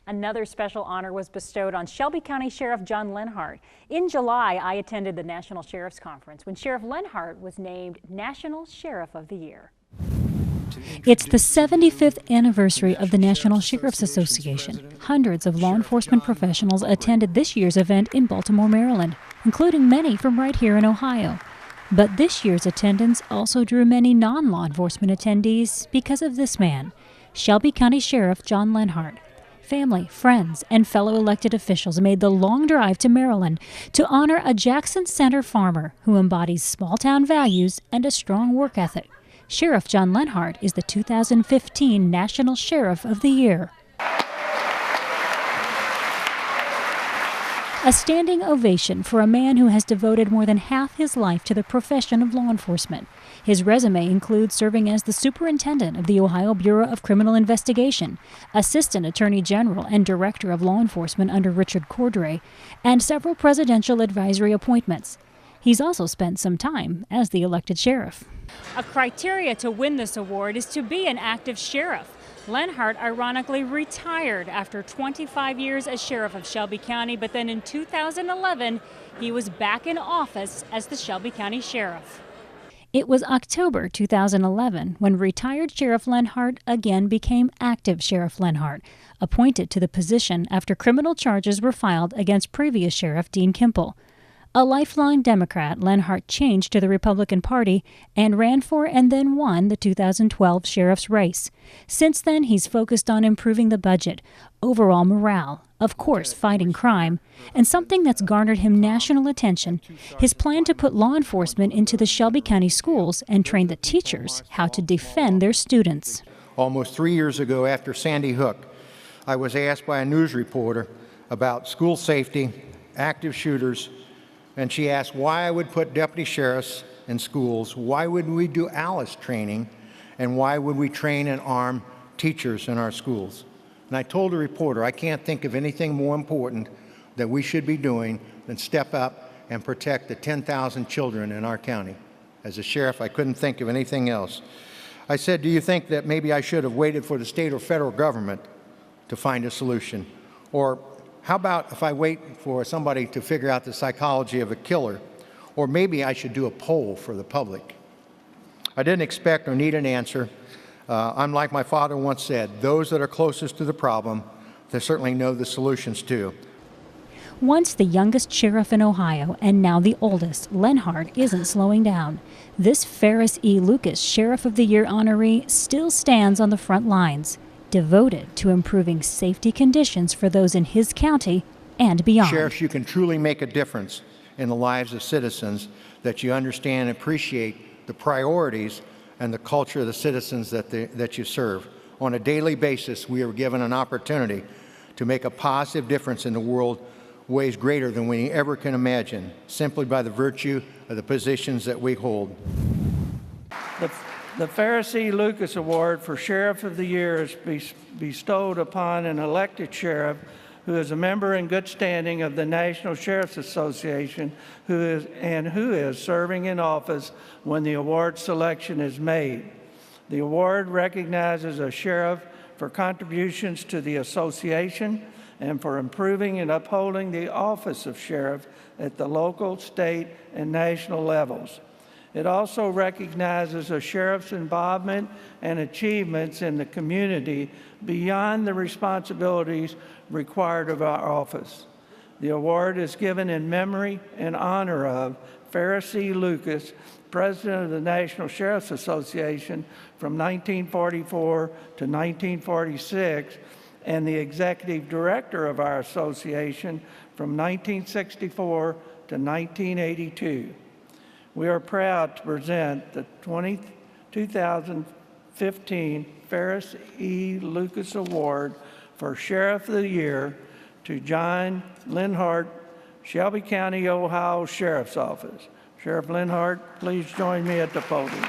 Another special honor was bestowed on Shelby County Sheriff John Lenhart. In July, I attended the National Sheriff's Conference when Sheriff Lenhart was named National Sheriff of the Year. It's the 75th anniversary of the National Sheriff's Association. Hundreds of law enforcement professionals attended this year's event in Baltimore, Maryland, including many from right here in Ohio. But this year's attendance also drew many non-law enforcement attendees because of this man, Shelby County Sheriff John Lenhart. Family, friends, and fellow elected officials made the long drive to Maryland to honor a Jackson Center farmer who embodies small-town values and a strong work ethic. Sheriff John Lenhart is the 2015 National Sheriff of the Year. A standing ovation for a man who has devoted more than half his life to the profession of law enforcement. His resume includes serving as the superintendent of the Ohio Bureau of Criminal Investigation, assistant attorney general and director of law enforcement under Richard Cordray, and several presidential advisory appointments. He's also spent some time as the elected sheriff. A criteria to win this award is to be an active sheriff. Lenhart ironically retired after 25 years as sheriff of Shelby County, but then in 2011, he was back in office as the Shelby County sheriff. It was October 2011 when retired Sheriff Lenhart again became active Sheriff Lenhart, appointed to the position after criminal charges were filed against previous Sheriff Dean Kimple. A lifelong Democrat, Lenhart changed to the Republican Party and ran for and then won the 2012 sheriff's race. Since then, he's focused on improving the budget, overall morale, of course, fighting crime, and something that's garnered him national attention, his plan to put law enforcement into the Shelby County schools and train the teachers how to defend their students. Almost 3 years ago, after Sandy Hook, I was asked by a news reporter about school safety, active shooters, and she asked why I would put deputy sheriffs in schools, why would we do ALICE training, and why would we train and arm teachers in our schools. And I told the reporter, I can't think of anything more important that we should be doing than step up and protect the 10,000 children in our county. As a sheriff, I couldn't think of anything else. I said, do you think that maybe I should have waited for the state or federal government to find a solution? Or how about if I wait for somebody to figure out the psychology of a killer? Or maybe I should do a poll for the public. I didn't expect or need an answer. I'm like my father once said, those that are closest to the problem, they certainly know the solutions too. Once the youngest sheriff in Ohio and now the oldest, Lenhart isn't slowing down. This Ferris E. Lucas Sheriff of the Year honoree still stands on the front lines, devoted to improving safety conditions for those in his county and beyond. Sheriffs, you can truly make a difference in the lives of citizens, that you understand and appreciate the priorities and the culture of the citizens that you serve. On a daily basis, we are given an opportunity to make a positive difference in the world, ways greater than we ever can imagine, simply by the virtue of the positions that we hold. The Ferris E. Lucas Award for Sheriff of the Year is bestowed upon an elected sheriff who is a member in good standing of the National Sheriff's Association who is serving in office when the award selection is made. The award recognizes a sheriff for contributions to the association and for improving and upholding the office of sheriff at the local, state, and national levels. It also recognizes a sheriff's involvement and achievements in the community beyond the responsibilities required of our office. The award is given in memory and honor of Ferris E. Lucas, President of the National Sheriff's Association from 1944 to 1946, and the Executive Director of our association from 1964 to 1982. We are proud to present the 2015 Ferris E. Lucas Award for Sheriff of the Year to John Lenhart, Shelby County, Ohio Sheriff's Office. Sheriff Lenhart, please join me at the podium.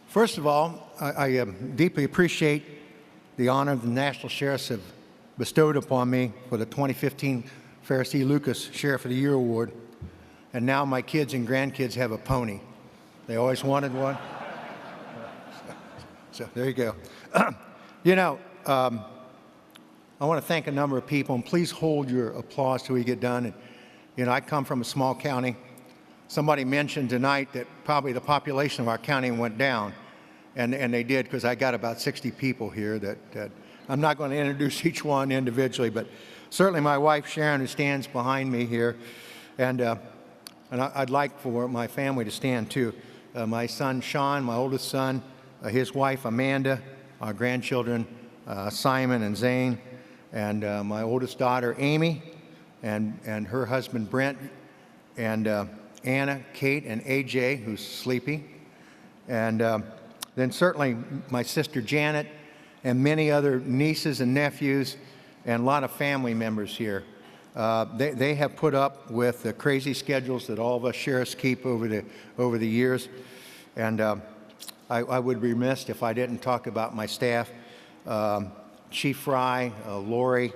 First of all, I deeply appreciate the honor the National Sheriffs have bestowed upon me for the 2015 Ferris E. Lucas Sheriff of the Year Award. And now my kids and grandkids have a pony. They always wanted one. So there you go. You know, I want to thank a number of people, and please hold your applause till we get done. And, you know, I come from a small county. Somebody mentioned tonight that probably the population of our county went down. And they did, because I got about 60 people here that I'm not going to introduce each one individually, but certainly my wife Sharon, who stands behind me here, and I'd like for my family to stand too. My son Sean, my oldest son, his wife Amanda, our grandchildren Simon and Zane, and my oldest daughter Amy, and her husband Brent, and Anna, Kate, and AJ, who's sleepy, and then certainly my sister Janet, and many other nieces and nephews, and a lot of family members here. They have put up with the crazy schedules that all of us sheriffs keep over the years, and I would be remiss if I didn't talk about my staff, Chief Fry, Lori,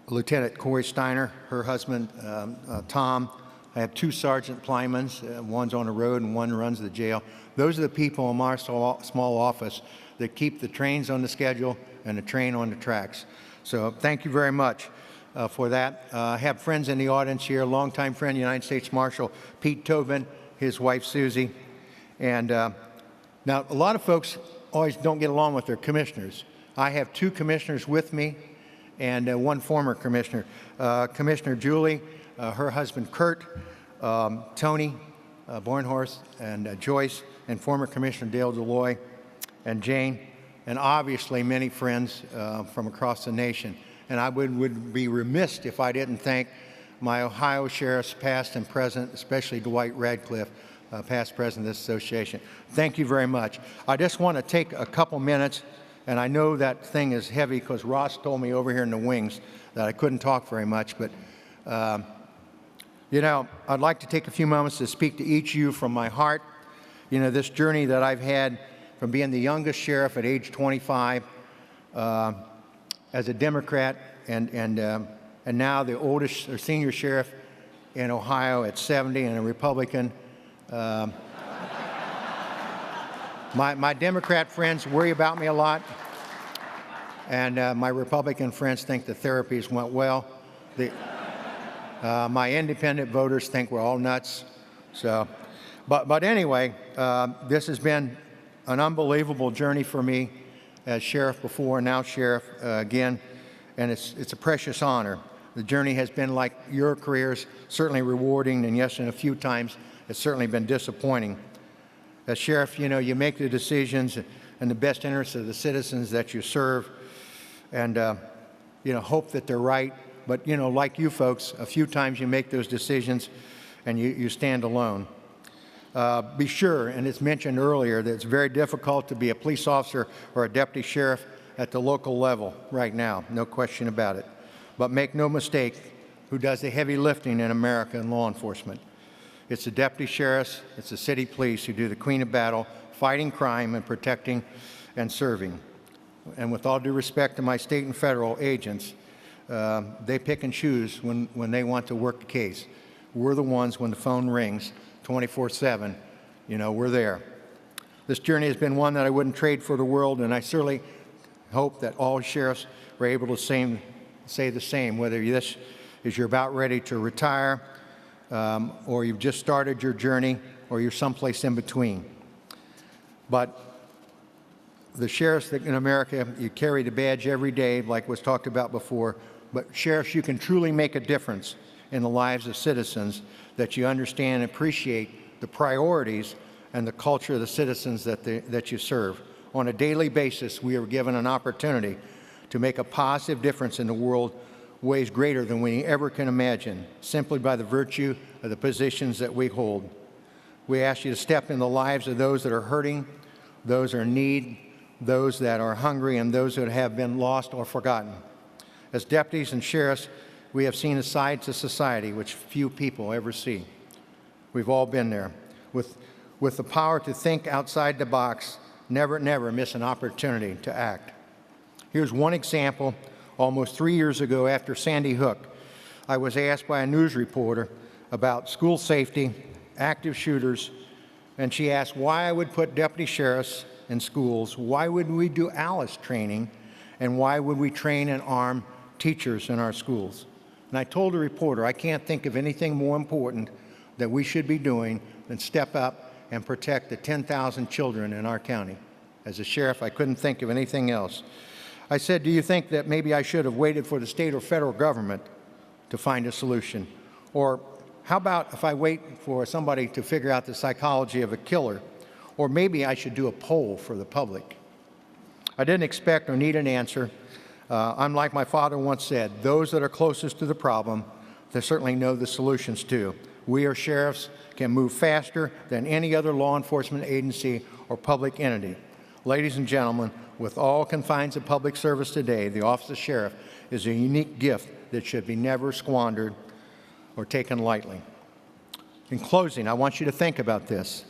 Lieutenant Corey Steiner, her husband Tom. I have 2 Sergeant Plymans, one's on the road and one runs the jail. Those are the people in our small office that keep the trains on the schedule and the train on the tracks. So thank you very much for that. I have friends in the audience here, longtime friend, United States Marshal Pete Tobin, his wife Susie. And now a lot of folks always don't get along with their commissioners. I have 2 commissioners with me and 1 former commissioner. Commissioner Julie, her husband Kurt, Tony Bornhorst, and Joyce, and former Commissioner Dale Deloy, and Jane, and obviously many friends from across the nation. And I would be remiss if I didn't thank my Ohio sheriffs, past and present, especially Dwight Radcliffe, past president of this association. Thank you very much. I just want to take a couple minutes, and I know that thing is heavy because Ross told me over here in the wings that I couldn't talk very much, but you know, I'd like to take a few moments to speak to each of you from my heart. You know, this journey that I've had from being the youngest sheriff at age 25 as a Democrat, and now the oldest or senior sheriff in Ohio at 70 and a Republican. My Democrat friends worry about me a lot, and my Republican friends think the therapies went well. My independent voters think we're all nuts. So, but anyway, this has been an unbelievable journey for me as sheriff before, now sheriff again, and it's a precious honor. The journey has been like your careers, certainly rewarding, and yes, and a few times it's certainly been disappointing. As sheriff, you know, you make the decisions in the best interest of the citizens that you serve, and you know, hope that they're right. But, you know, like you folks, a few times you make those decisions and you stand alone. Be sure, and it's mentioned earlier, that it's very difficult to be a police officer or a deputy sheriff at the local level right now, no question about it. But make no mistake, who does the heavy lifting in America in law enforcement? It's the deputy sheriffs, it's the city police who do the queen of battle, fighting crime and protecting and serving. And with all due respect to my state and federal agents, they pick and choose when they want to work the case. We're the ones, when the phone rings 24/7, you know, we're there. This journey has been one that I wouldn't trade for the world, and I certainly hope that all sheriffs are able to say the same, whether this is you're about ready to retire, or you've just started your journey, or you're someplace in between. But the sheriffs in America, you carry the badge every day, like was talked about before. But sheriffs, you can truly make a difference in the lives of citizens, that you understand and appreciate the priorities and the culture of the citizens that you serve. On a daily basis, we are given an opportunity to make a positive difference in the world, ways greater than we ever can imagine, simply by the virtue of the positions that we hold. We ask you to step in the lives of those that are hurting, those that are in need, those that are hungry, and those that have been lost or forgotten. As deputies and sheriffs, we have seen a side to society which few people ever see. We've all been there. With the power to think outside the box, never miss an opportunity to act. Here's one example. Almost 3 years ago, after Sandy Hook, I was asked by a news reporter about school safety, active shooters, and she asked why I would put deputy sheriffs in schools, why would we do ALICE training, and why would we train and arm teachers in our schools. And I told the reporter, I can't think of anything more important that we should be doing than step up and protect the 10,000 children in our county. As a sheriff, I couldn't think of anything else. I said, do you think that maybe I should have waited for the state or federal government to find a solution? Or how about if I wait for somebody to figure out the psychology of a killer? Or maybe I should do a poll for the public. I didn't expect or need an answer. I'm like my father once said, those that are closest to the problem, they certainly know the solutions too. We as sheriffs can move faster than any other law enforcement agency or public entity. Ladies and gentlemen, with all confines of public service today, the office of sheriff is a unique gift that should be never squandered or taken lightly. In closing, I want you to think about this.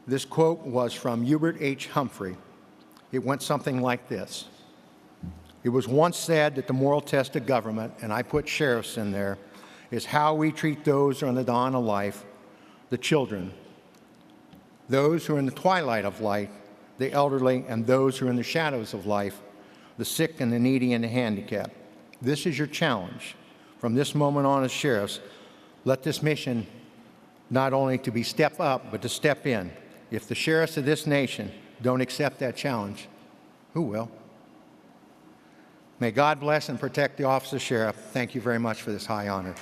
This quote was from Hubert H. Humphrey. It went something like this. It was once said that the moral test of government, and I put sheriffs in there, is how we treat those who are in the dawn of life, the children, those who are in the twilight of life, the elderly, and those who are in the shadows of life, the sick and the needy and the handicapped. This is your challenge. From this moment on as sheriffs, let this mission not only to be step up, but to step in. If the sheriffs of this nation don't accept that challenge, who will? May God bless and protect the office of sheriff. Thank you very much for this high honor.